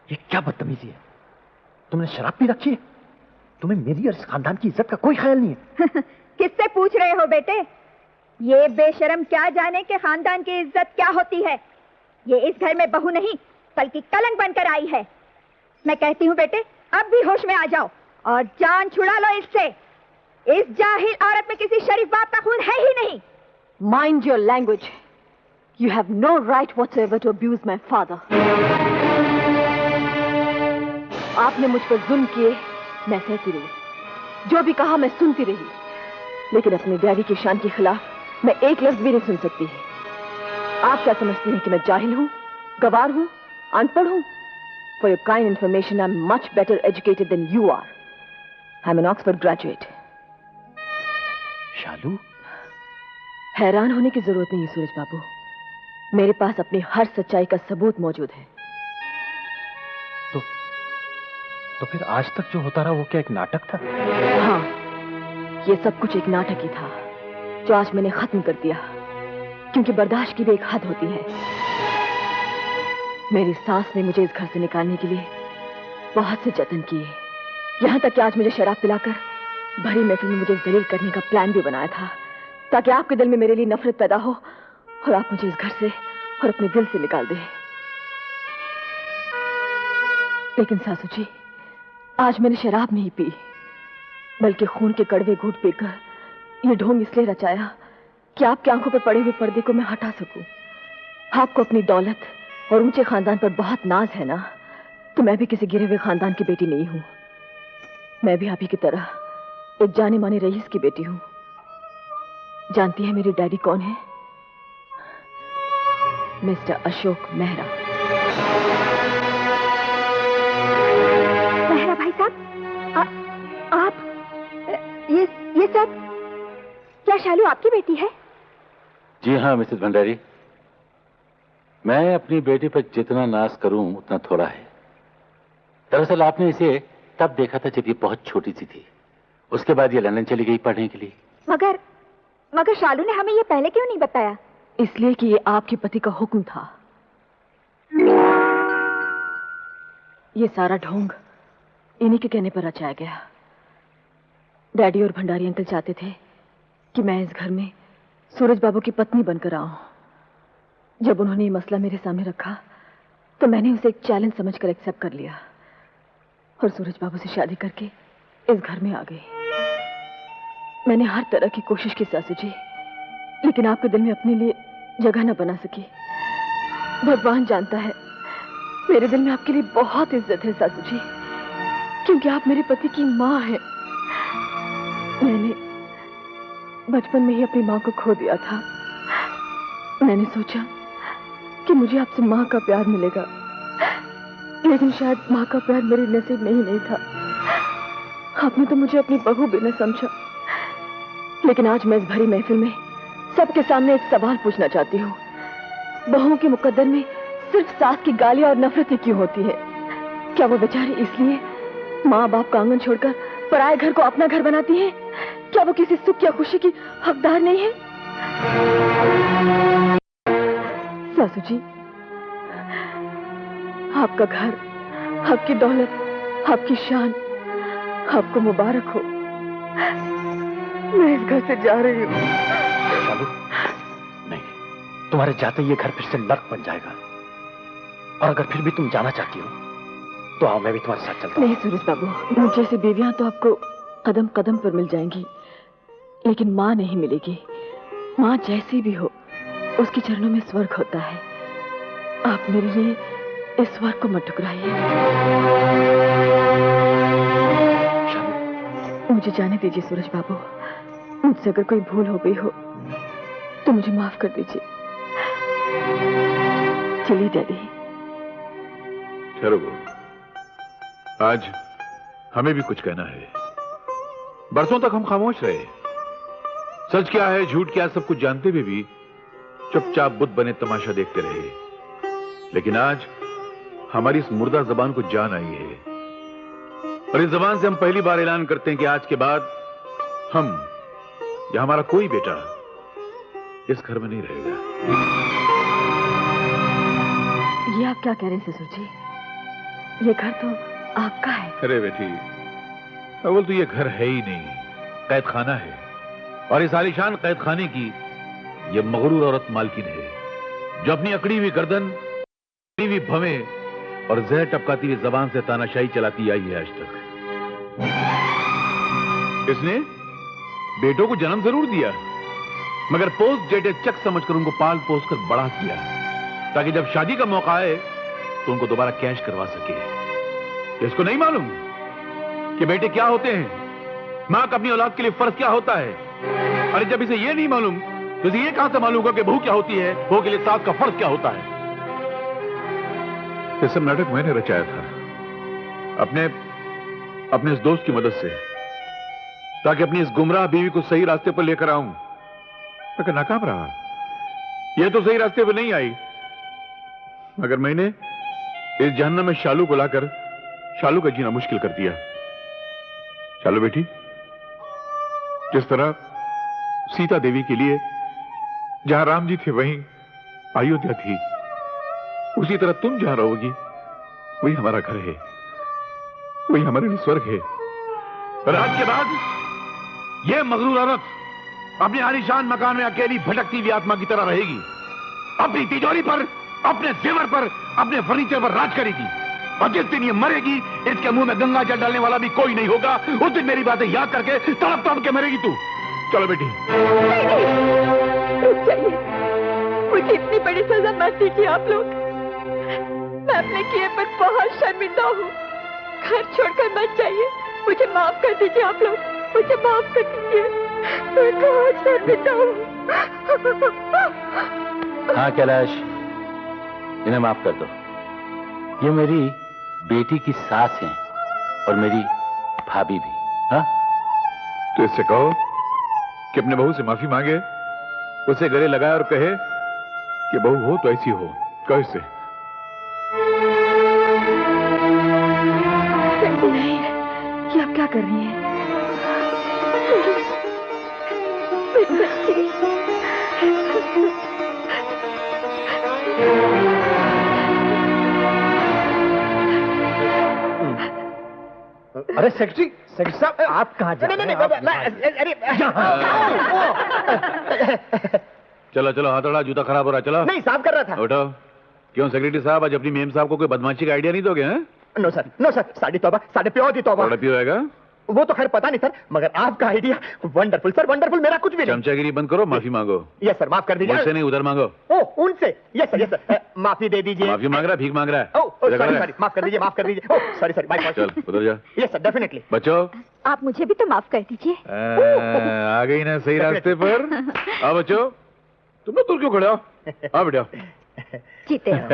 ये क्या बदतमीजी है? तुमने शराब पी रखी है? तुम्हें मेरी और इस खानदान की इज्जत का कोई ख्याल नहीं है? किससे पूछ रहे हो बेटे? ये बेशरम क्या जाने कि खानदान की इज्जत क्या होती है। ये इस घर में बहू नहीं बल्कि कलंक बनकर आई है। मैं कहती हूँ बेटे, अब भी होश में आ जाओ और जान छुड़ा लो इससे। इस जाहिल औरत में किसी शरीफ बाप का खून है ही नहीं। Mind your language. You have no right whatsoever to abuse my father. आपने मुझ पर जुल्म किए, मैं सहती रही। जो भी कहा मैं सुनती रही, लेकिन अपने डैडी की शान के खिलाफ मैं एक लफ्ज भी नहीं सुन सकती। आप क्या समझती हैं कि मैं जाहिल हूं, गवार हूं, अनपढ़ हूं? For your kind information, I'm much better educated than you are. I'm an Oxford graduate. शालू, हैरान होने की जरूरत नहीं है सूरज बाबू। मेरे पास अपनी हर सच्चाई का सबूत मौजूद है। तो फिर आज तक जो होता रहा वो क्या एक नाटक था? हाँ, ये सब कुछ एक नाटक ही था जो आज मैंने खत्म कर दिया, क्योंकि बर्दाश्त की भी एक हद होती है। मेरी सास ने मुझे इस घर से निकालने के लिए बहुत से जतन किए, यहां तक कि आज मुझे शराब पिलाकर भरी महफिल में मुझे जलील करने का प्लान भी बनाया था, ताकि आपके दिल में मेरे लिए नफरत पैदा हो और आप मुझे इस घर से और अपने दिल से निकाल दें। लेकिन सासू जी, आज मैंने शराब नहीं पी, बल्कि खून के कड़वे घूंट पीकर ये ढोंग इसलिए रचाया कि आपकी आंखों पर पड़े हुए पर्दे को मैं हटा सकूं। आपको अपनी दौलत और ऊंचे खानदान पर बहुत नाज है ना, तो मैं भी किसी गिरे हुए खानदान की बेटी नहीं हूं। मैं भी आप ही की तरह एक जाने माने रईस की बेटी हूं। जानती है मेरे डैडी कौन है? मिस्टर अशोक मेहरा। मेहरा भाई साहब, आप ये सब क्या शालू आपकी बेटी है? जी हाँ मिसेस भंडारी, मैं अपनी बेटी पर जितना नाज करूं उतना थोड़ा है। दरअसल आपने इसे तब देखा था जब ये बहुत छोटी सी थी। उसके बाद ये लंदन चली गई पढ़ने के लिए। मगर शालू ने हमें ये पहले क्यों नहीं बताया? इसलिए कि ये आपके पति का हुक्म था। ये सारा ढोंग इन्हीं के कहने पर रचाया गया। डैडी और भंडारी अंकल चाहते थे कि मैं इस घर में सूरज बाबू की पत्नी बनकर आऊं। जब उन्होंने ये मसला मेरे सामने रखा तो मैंने उसे एक चैलेंज समझकर एक्सेप्ट कर लिया और सूरज बाबू से शादी करके इस घर में आ गई। मैंने हर तरह की कोशिश की सासू जी, लेकिन आपके दिल में अपने लिए जगह न बना सकी। भगवान जानता है मेरे दिल में आपके लिए बहुत इज्जत है सासू जी, क्योंकि आप मेरे पति की माँ हैं। मैंने बचपन में ही अपनी माँ को खो दिया था। मैंने सोचा कि मुझे आपसे माँ का प्यार मिलेगा, लेकिन शायद माँ का प्यार मेरे नसीब में ही नहीं था। आपने तो मुझे अपनी बहू भी न समझा। लेकिन आज मैं इस भरी महफिल में सबके सामने एक सवाल पूछना चाहती हूँ। बहुओं के मुकद्दर में सिर्फ सास की गालियां और नफरतें क्यों होती है? क्या वो बेचारी इसलिए माँ बाप का आंगन छोड़कर पराये घर को अपना घर बनाती है? क्या वो किसी सुख या खुशी की हकदार नहीं है? सासू जी, आपका घर, आपकी दौलत, आपकी शान आपको मुबारक हो। मैं इस घर से जा रही हूँ। शालू, नहीं, तुम्हारे जाते ये घर फिर से नर्क बन जाएगा। और अगर फिर भी तुम जाना चाहती हो तो आओ, मैं भी तुम्हारे साथ चलता हूँ। नहीं सूरज बाबू, मुझ जैसी बीवियां तो आपको कदम कदम पर मिल जाएंगी, लेकिन माँ नहीं मिलेगी। माँ जैसी भी हो, उसके चरणों में स्वर्ग होता है। आप मेरे लिए इस स्वर्ग को मत ठुकराइए। मुझे जाने दीजिए सूरज बाबू। मुझसे अगर कोई भूल हो गई हो तो मुझे माफ कर दीजिए। चलिए डैडी। ठहरो, आज हमें भी कुछ कहना है। बरसों तक हम खामोश रहे। सच क्या है, झूठ क्या है, सब कुछ जानते हुए भी चुपचाप बुत बने तमाशा देखते रहे। लेकिन आज हमारी इस मुर्दा जबान को जान आई है, और इस जबान से हम पहली बार ऐलान करते हैं कि आज के बाद हम या हमारा कोई बेटा इस घर में नहीं रहेगा। ये आप क्या कह रहे हैं ससुर जी? ये घर तो आपका है। अरे बेटी, अव्वल तो ये घर है ही नहीं, कैद खाना है। और इस आलीशान कैद खाने की ये मगरूर औरत मालकिन है, जो अपनी अकड़ी हुई गर्दन, अकड़ी हुई भवें और जहर टपकाती हुई जबान से तानाशाही चलाती आई है आज तक। इसने बेटों को जन्म जरूर दिया, मगर पोस्ट डेटेड चेक समझकर उनको पाल पोस कर बड़ा किया, ताकि जब शादी का मौका आए तो उनको दोबारा कैश करवा सके। इसको नहीं मालूम कि बेटे क्या होते हैं, मां का अपनी औलाद के लिए फर्ज क्या होता है। अरे जब इसे ये नहीं मालूम तो इसे ये कहां से मालूम होगा कि बहू क्या होती है, बहू के लिए सास का फर्ज क्या होता है। ये सब नाटक मैंने रचाया था अपने इस दोस्त की मदद से, ताकि अपनी इस गुमराह बीवी को सही रास्ते पर लेकर आऊं, मगर नाकाम रहा। यह तो सही रास्ते पर नहीं आई, मगर मैंने इस जहन्नम में शालू को लाकर शालू का जीना मुश्किल कर दिया। शालू बेटी, जिस तरह सीता देवी के लिए जहां राम जी थे वहीं अयोध्या थी, उसी तरह तुम जहां रहोगी वही हमारा घर है, वही हमारे लिए स्वर्ग है। और आज के बाद यह मगरूर औरत अपने आलीशान मकान में अकेली भटकती हुई आत्मा की तरह रहेगी, अपनी तिजोरी पर, अपने जेवर पर, अपने फर्नीचर पर राज करेगी। और जिस दिन ये मरेगी, इसके मुंह में गंगा जल डालने वाला भी कोई नहीं होगा। उस दिन मेरी बातें याद करके तड़प तड़प के मरेगी तू। चलो बेटी। रुक जाइए, मुझे इतनी बड़ी सजा मत दीजिए आप लोग। मैं अपने किए पर बहुत शर्मिंदा हूँ। घर छोड़कर मत जाइए, मुझे माफ कर दीजिए आप लोग, मुझे माफ कर दीजिए। मैं बहुत शर्मिंदा हूँ। हाँ कैलाश, इन्हें माफ कर दो। ये मेरी बेटी की सास हैं और मेरी भाभी भी। हाँ, तो इससे कहो कि अपने बहू से माफी मांगे, उसे गले लगाए और कहे कि बहू हो तो ऐसी हो। कहो इससे। नहीं, ये आप क्या कर रही हैं? अरे सेक्रेटरी साहब, आप कहाँ जा रहे हैं? चलो चलो, हथौड़ा जूता खराब हो रहा, चलो। नहीं, साफ कर रहा था। उठो। क्यों सेक्रेटरी साहब, आज अपनी मेम साहब को कोई बदमाशी का आइडिया नहीं दोगे? हैं? नो सर, साड़ी तौबा, साढ़े प्योर दी तौबा। थोड़ा पियो आएगा? वो तो खैर पता नहीं सर, मगर आपका आइडिया वंडरफुल सर, वंडरफुल। मेरा कुछ भी नहीं। चमचागिरी बंद करो, माफी मांगो। यस सर, माफ कर दीजिए। मुझसे नहीं, उधर मांगो। ओ, उनसे। यस सर, माफी दे दीजिए। माफी मांग रहा है, भीख मांग रहा है? सॉरी, माफ कर दीजिए, माफ कर दीजिए। ओ सॉरी, माय फॉल्ट। चल उधर जा। Yes sir, definitely. बच्चों, आप मुझे भी तो माफ कर दीजिए। आ गई ना सही रास्ते पर। आओ बच्चों, तुम लोग दूर क्यों खड़े हो? आओ बेटा। जीते रहो।